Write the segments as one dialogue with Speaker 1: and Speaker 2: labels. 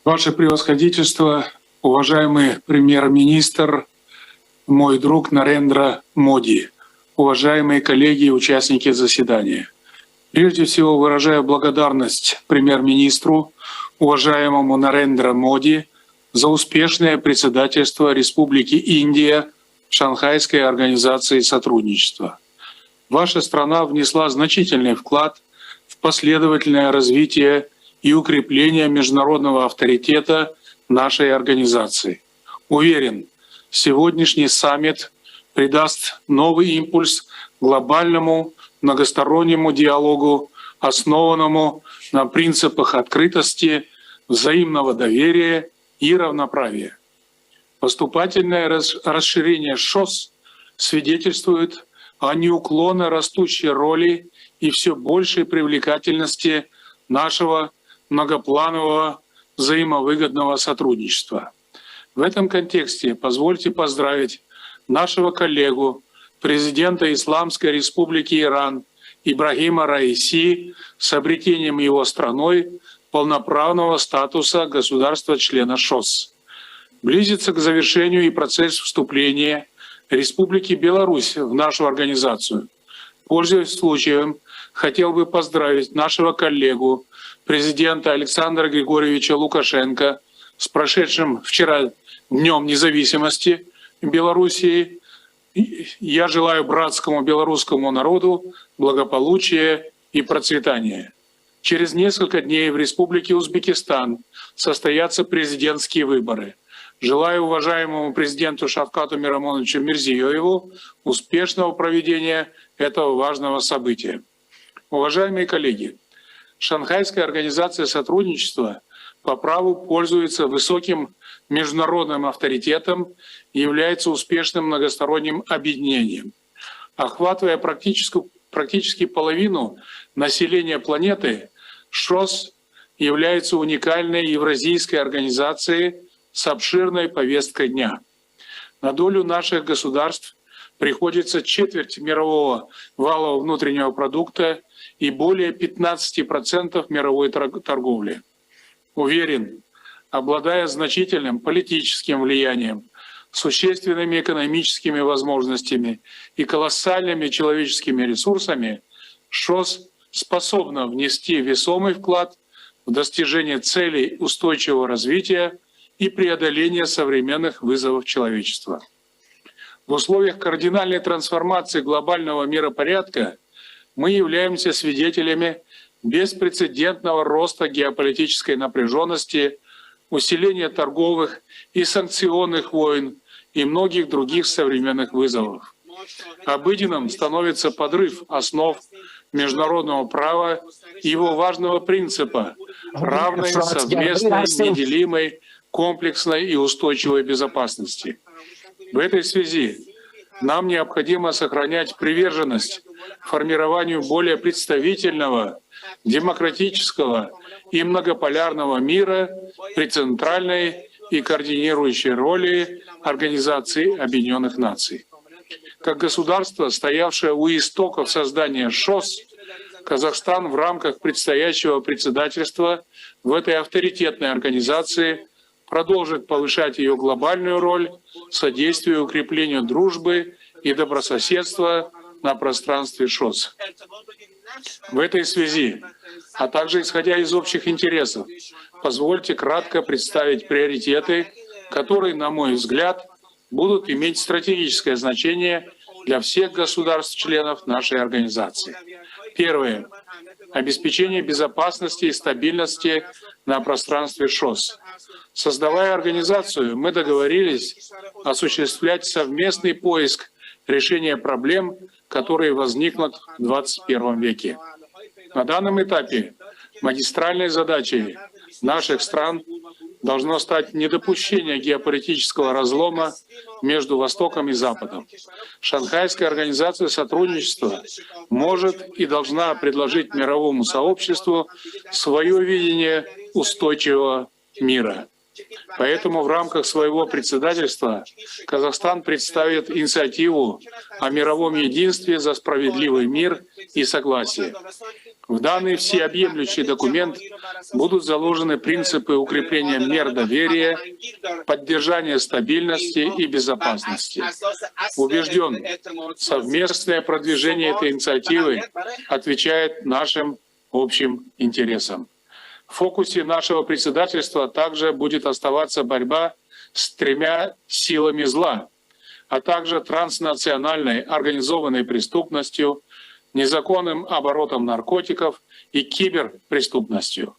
Speaker 1: Ваше превосходительство, уважаемый премьер-министр, мой друг Нарендра Моди, уважаемые коллеги и участники заседания. Прежде всего выражаю благодарность премьер-министру, уважаемому Нарендра Моди, за успешное председательство Республики Индия в Шанхайской организации сотрудничества. Ваша страна внесла значительный вклад в последовательное развитие и укрепление международного авторитета нашей организации. Уверен, сегодняшний саммит придаст новый импульс глобальному многостороннему диалогу, основанному на принципах открытости, взаимного доверия и равноправия. Поступательное расширение ШОС свидетельствует о неуклонно растущей роли и все большей привлекательности нашего многопланового взаимовыгодного сотрудничества. В этом контексте позвольте поздравить нашего коллегу, президента Исламской Республики Иран Ибрагима Раиси с обретением его страной полноправного статуса государства-члена ШОС. Близится к завершению и процесс вступления Республики Беларусь в нашу организацию. Пользуясь случаем, хотел бы поздравить нашего коллегу, президента Александра Григорьевича Лукашенко с прошедшим вчера Днем независимости Белоруссии. Я желаю братскому белорусскому народу благополучия и процветания. Через несколько дней в Республике Узбекистан состоятся президентские выборы. Желаю уважаемому президенту Шавкату Мирамоновичу Мирзиёеву успешного проведения этого важного события. Уважаемые коллеги, Шанхайская организация сотрудничества по праву пользуется высоким международным авторитетом и является успешным многосторонним объединением. Охватывая практически половину населения планеты, ШОС является уникальной евразийской организацией с обширной повесткой дня. На долю наших государств приходится четверть мирового валового внутреннего продукта и более 15% мировой торговли. Уверен, обладая значительным политическим влиянием, существенными экономическими возможностями и колоссальными человеческими ресурсами, ШОС способна внести весомый вклад в достижение целей устойчивого развития и преодоления современных вызовов человечества. В условиях кардинальной трансформации глобального миропорядка мы являемся свидетелями беспрецедентного роста геополитической напряженности, усиления торговых и санкционных войн и многих других современных вызовов. Обыденным становится подрыв основ международного права и его важного принципа равной, совместной, неделимой, комплексной и устойчивой безопасности. В этой связи нам необходимо сохранять приверженность формированию более представительного, демократического и многополярного мира при центральной и координирующей роли Организации Объединенных Наций. Как государство, стоявшее у истоков создания ШОС, Казахстан в рамках предстоящего председательства в этой авторитетной организации продолжит повышать ее глобальную роль, содействуя укреплению дружбы и добрососедства на пространстве ШОС. В этой связи, а также исходя из общих интересов, позвольте кратко представить приоритеты, которые, на мой взгляд, будут иметь стратегическое значение для всех государств-членов нашей организации. Первое. Обеспечение безопасности и стабильности на пространстве ШОС. Создавая организацию, мы договорились осуществлять совместный поиск решения проблем, которые возникнут в 21 веке. На данном этапе магистральной задачей наших стран должно стать недопущение геополитического разлома между Востоком и Западом. Шанхайская организация сотрудничества может и должна предложить мировому сообществу свое видение устойчивого мира. Поэтому в рамках своего председательства Казахстан представит инициативу о мировом единстве за справедливый мир и согласие. В данный всеобъемлющий документ будут заложены принципы укрепления мер доверия, поддержания стабильности и безопасности. Убежден, совместное продвижение этой инициативы отвечает нашим общим интересам. В фокусе нашего председательства также будет оставаться борьба с тремя силами зла, а также транснациональной организованной преступностью, незаконным оборотом наркотиков и киберпреступностью.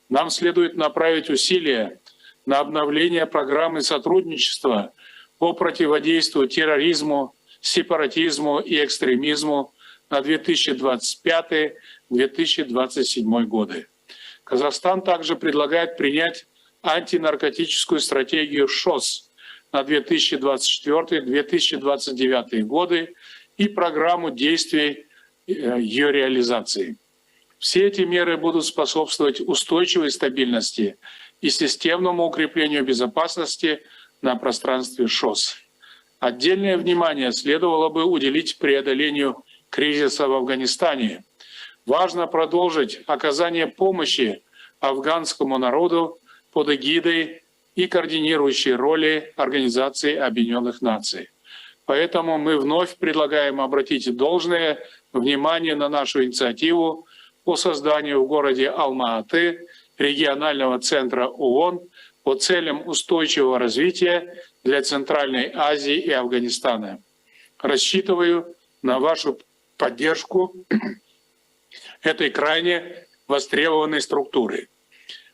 Speaker 1: Нам следует направить усилия на обновление программы сотрудничества по противодействию терроризму, сепаратизму и экстремизму на 2025-2027 годы. Казахстан также предлагает принять антинаркотическую стратегию ШОС на 2024-2029 годы и программу действий ее реализации. Все эти меры будут способствовать устойчивой стабильности и системному укреплению безопасности на пространстве ШОС. Отдельное внимание следовало бы уделить преодолению кризиса в Афганистане. Важно продолжить оказание помощи афганскому народу под эгидой и координирующей роли Организации Объединенных Наций. Поэтому мы вновь предлагаем обратить должное внимание на нашу инициативу по созданию в городе Алма-Аты регионального центра ООН по целям устойчивого развития для Центральной Азии и Афганистана. Рассчитываю на вашу поддержку этой крайне востребованной структуры.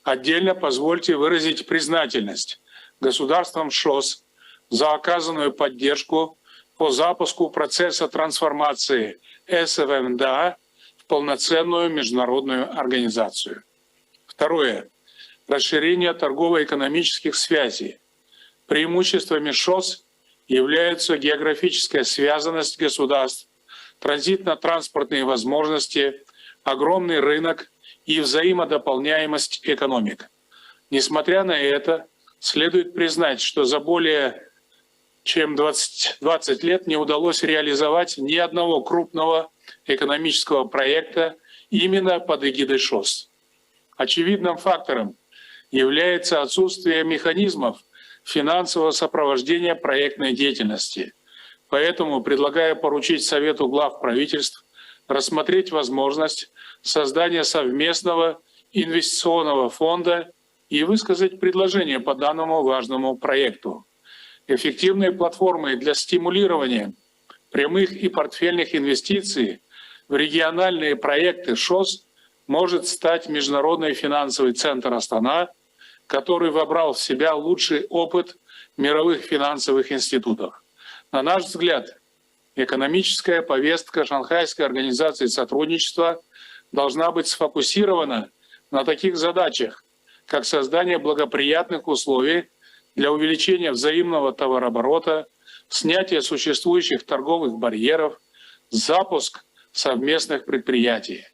Speaker 1: Отдельно позвольте выразить признательность государствам ШОС за оказанную поддержку по запуску процесса трансформации СФМДА в полноценную международную организацию. Второе. Расширение торгово-экономических связей. Преимуществами ШОС являются географическая связанность государств, транзитно-транспортные возможности, огромный рынок и взаимодополняемость экономик. Несмотря на это, следует признать, что за более чем 20 лет не удалось реализовать ни одного крупного экономического проекта именно под эгидой ШОС. Очевидным фактором является отсутствие механизмов финансового сопровождения проектной деятельности. Поэтому предлагаю поручить Совету глав правительств рассмотреть возможность создания совместного инвестиционного фонда и высказать предложение по данному важному проекту. Эффективной платформой для стимулирования прямых и портфельных инвестиций в региональные проекты ШОС может стать Международный финансовый центр Астана, который вобрал в себя лучший опыт мировых финансовых институтов. На наш взгляд, экономическая повестка Шанхайской организации сотрудничества должна быть сфокусирована на таких задачах, как создание благоприятных условий для увеличения взаимного товарооборота, снятие существующих торговых барьеров, запуск совместных предприятий.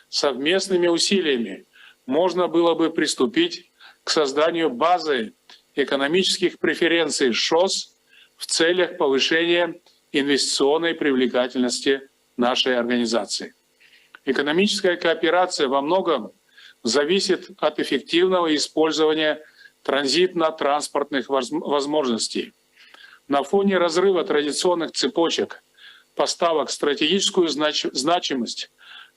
Speaker 1: Совместными усилиями можно было бы приступить к созданию базы экономических преференций ШОС в целях повышения инвестиционной привлекательности нашей организации. Экономическая кооперация во многом зависит от эффективного использования транзитно-транспортных возможностей. На фоне разрыва традиционных цепочек поставок стратегическую значимость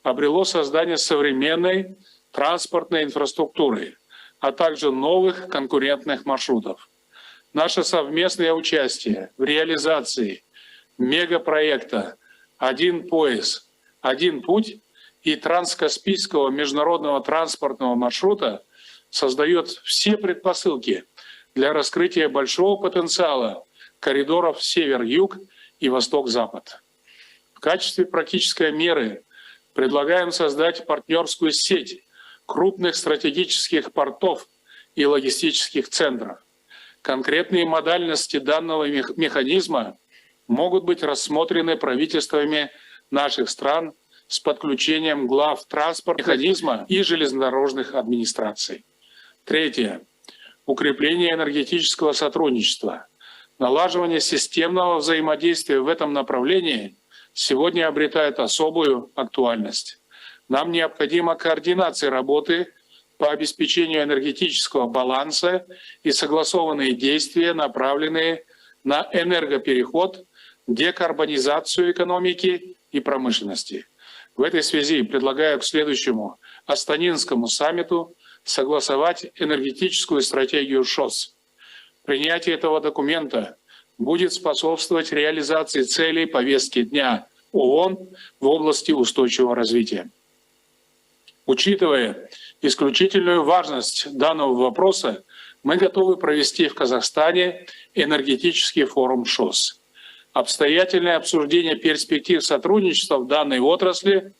Speaker 1: обрело создание современной транспортной инфраструктуры, а также новых конкурентных маршрутов. Наше совместное участие в реализации мегапроекта «Один пояс, один путь» и Транскаспийского международного транспортного маршрута создает все предпосылки для раскрытия большого потенциала коридоров север-юг и восток-запад. В качестве практической меры предлагаем создать партнерскую сеть крупных стратегических портов и логистических центров. Конкретные модальности данного механизма могут быть рассмотрены правительствами наших стран с подключением глав транспортного механизма и железнодорожных администраций. Третье. Укрепление энергетического сотрудничества. Налаживание системного взаимодействия в этом направлении сегодня обретает особую актуальность. Нам необходима координация работы по обеспечению энергетического баланса и согласованные действия, направленные на энергопереход, декарбонизацию экономики и промышленности. В этой связи предлагаю к следующему Астанинскому саммиту согласовать энергетическую стратегию ШОС. Принятие этого документа будет способствовать реализации целей повестки дня ООН в области устойчивого развития. Учитывая исключительную важность данного вопроса, мы готовы провести в Казахстане энергетический форум ШОС. Обстоятельное обсуждение перспектив сотрудничества в данной отрасли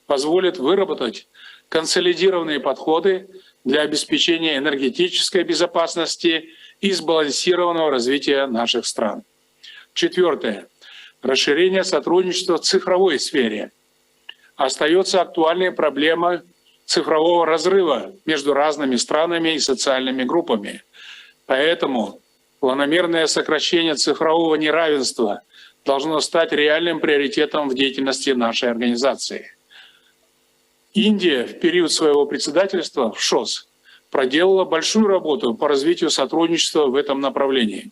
Speaker 1: позволит выработать консолидированные подходы для обеспечения энергетической безопасности и сбалансированного развития наших стран. Четвертое. Расширение сотрудничества в цифровой сфере. Остается актуальной проблема цифрового разрыва между разными странами и социальными группами. Поэтому планомерное сокращение цифрового неравенства должно стать реальным приоритетом в деятельности нашей организации. Индия в период своего председательства в ШОС проделала большую работу по развитию сотрудничества в этом направлении.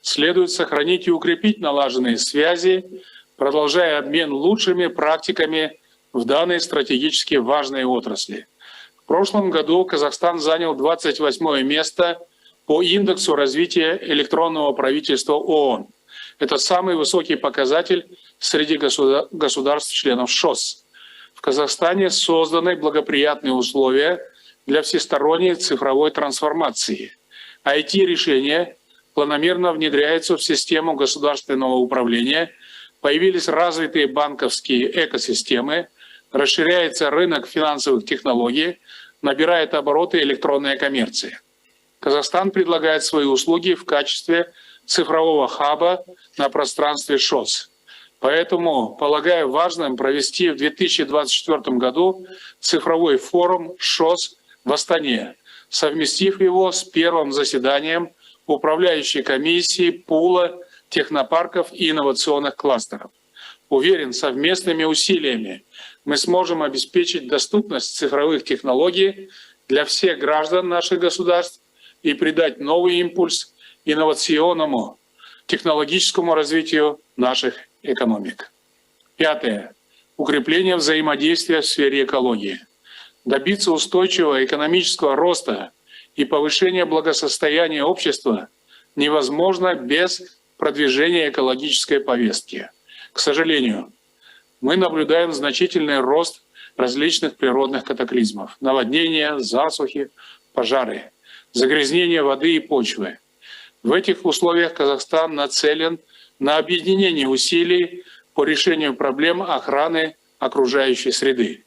Speaker 1: Следует сохранить и укрепить налаженные связи, продолжая обмен лучшими практиками в данной стратегически важной отрасли. В прошлом году Казахстан занял 28-е место по индексу развития электронного правительства ООН. Это самый высокий показатель среди государств-членов ШОС. В Казахстане созданы благоприятные условия для всесторонней цифровой трансформации. IT-решения планомерно внедряются в систему государственного управления, появились развитые банковские экосистемы, расширяется рынок финансовых технологий, набирает обороты электронная коммерция. Казахстан предлагает свои услуги в качестве цифрового хаба на пространстве ШОС. Поэтому полагаю важным провести в 2024 году цифровой форум ШОС в Астане, совместив его с первым заседанием управляющей комиссии пула технопарков и инновационных кластеров. Уверен, совместными усилиями мы сможем обеспечить доступность цифровых технологий для всех граждан наших государств и придать новый импульс инновационному технологическому развитию наших экономик. Пятое. Укрепление взаимодействия в сфере экологии. Добиться устойчивого экономического роста и повышения благосостояния общества невозможно без продвижения экологической повестки. К сожалению, мы наблюдаем значительный рост различных природных катаклизмов: наводнения, засухи, пожары, загрязнение воды и почвы. В этих условиях Казахстан нацелен на объединение усилий по решению проблем охраны окружающей среды.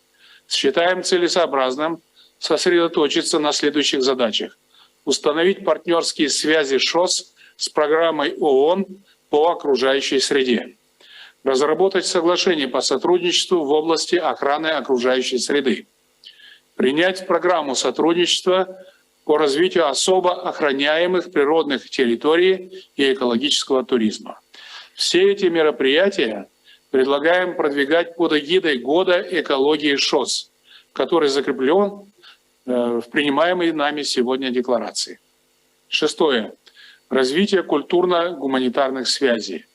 Speaker 1: Считаем целесообразным сосредоточиться на следующих задачах: установить партнерские связи ШОС с программой ООН по окружающей среде, разработать соглашение по сотрудничеству в области охраны окружающей среды, принять программу сотрудничества по развитию особо охраняемых природных территорий и экологического туризма. Все эти мероприятия предлагаем продвигать под эгидой Года экологии ШОС, который закреплен в принимаемой нами сегодня декларации. Шестое. Развитие культурно-гуманитарных связей.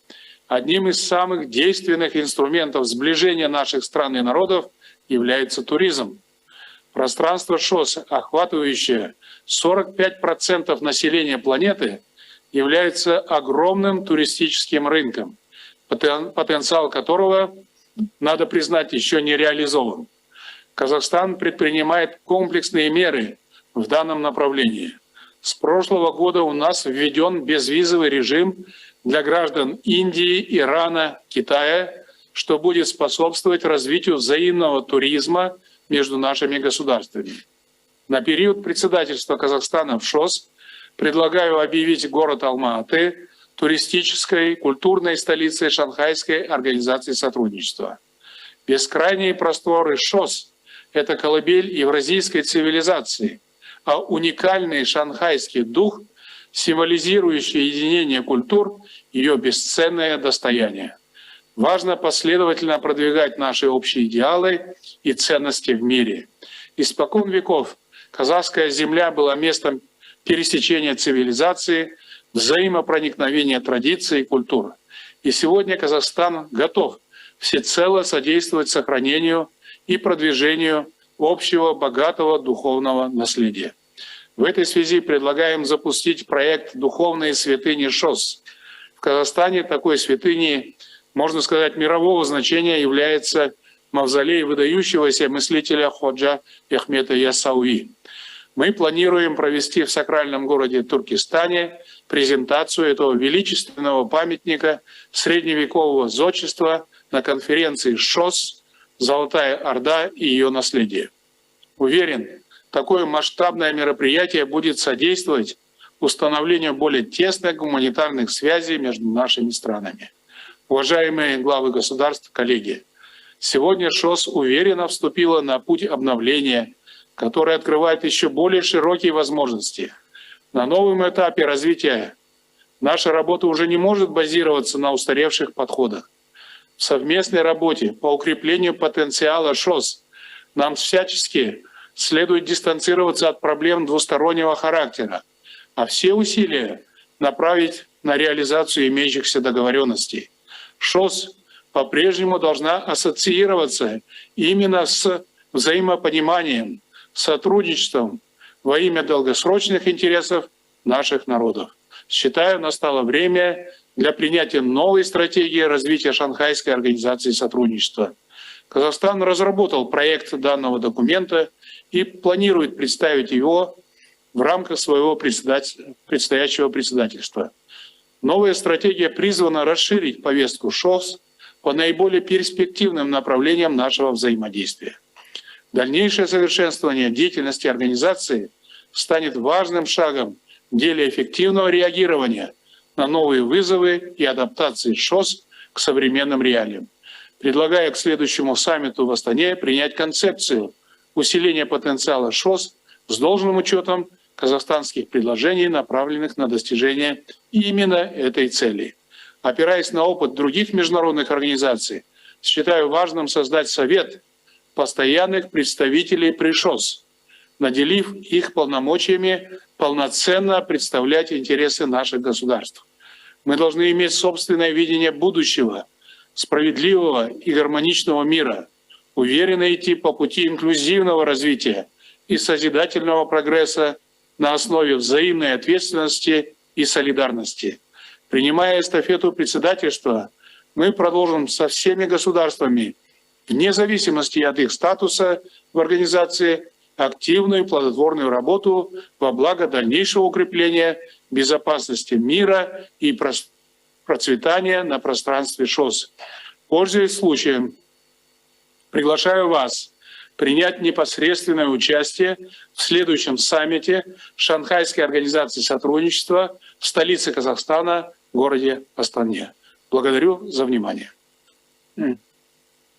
Speaker 1: Одним из самых действенных инструментов сближения наших стран и народов является туризм. Пространство ШОС, охватывающее 45% населения планеты, является огромным туристическим рынком, потенциал которого, надо признать, еще не реализован. Казахстан предпринимает комплексные меры в данном направлении. С прошлого года у нас введен безвизовый режим для граждан Индии, Ирана, Китая, что будет способствовать развитию взаимного туризма между нашими государствами. На период председательства Казахстана в ШОС предлагаю объявить город Алма-Аты туристической, культурной столицей Шанхайской организации сотрудничества. Бескрайние просторы ШОС – это колыбель евразийской цивилизации, а уникальный шанхайский дух, символизирующий единение культур, ее бесценное достояние. Важно последовательно продвигать наши общие идеалы и ценности в мире. Испокон веков казахская земля была местом пересечения цивилизации, взаимопроникновения традиций и культур. И сегодня Казахстан готов всецело содействовать сохранению и продвижению общего богатого духовного наследия. В этой связи предлагаем запустить проект «Духовные святыни ШОС». В Казахстане такой святыней, можно сказать, мирового значения является мавзолей выдающегося мыслителя Ходжа Ахмета Яссауи. Мы планируем провести в сакральном городе Туркестане презентацию этого величественного памятника средневекового зодчества на конференции ШОС «Золотая Орда и ее наследие». Уверен, такое масштабное мероприятие будет содействовать установлению более тесных гуманитарных связей между нашими странами. Уважаемые главы государств, коллеги, сегодня ШОС уверенно вступила на путь обновления, который открывает еще более широкие возможности. На новом этапе развития наша работа уже не может базироваться на устаревших подходах. В совместной работе по укреплению потенциала ШОС нам всячески следует дистанцироваться от проблем двустороннего характера, а все усилия направить на реализацию имеющихся договоренностей. ШОС по-прежнему должна ассоциироваться именно с взаимопониманием, сотрудничеством во имя долгосрочных интересов наших народов. Считаю, настало время для принятия новой стратегии развития Шанхайской организации сотрудничества. Казахстан разработал проект данного документа и планирует представить его в рамках своего предстоящего председательства. Новая стратегия призвана расширить повестку ШОС по наиболее перспективным направлениям нашего взаимодействия. Дальнейшее совершенствование деятельности организации станет важным шагом в деле эффективного реагирования на новые вызовы и адаптации ШОС к современным реалиям. Предлагаю к следующему саммиту в Астане принять концепцию усиления потенциала ШОС с должным учетом казахстанских предложений, направленных на достижение именно этой цели. Опираясь на опыт других международных организаций, считаю важным создать совет постоянных представителей при ШОС, наделив их полномочиями полноценно представлять интересы наших государств. Мы должны иметь собственное видение будущего, справедливого и гармоничного мира, уверенно идти по пути инклюзивного развития и созидательного прогресса на основе взаимной ответственности и солидарности. Принимая эстафету председательства, мы продолжим со всеми государствами, вне зависимости от их статуса в организации, активную и плодотворную работу во благо дальнейшего укрепления безопасности мира и процветания на пространстве ШОС. Пользуясь случаем, приглашаю вас принять непосредственное участие в следующем саммите Шанхайской организации сотрудничества в столице Казахстана, городе Астане. Благодарю за внимание.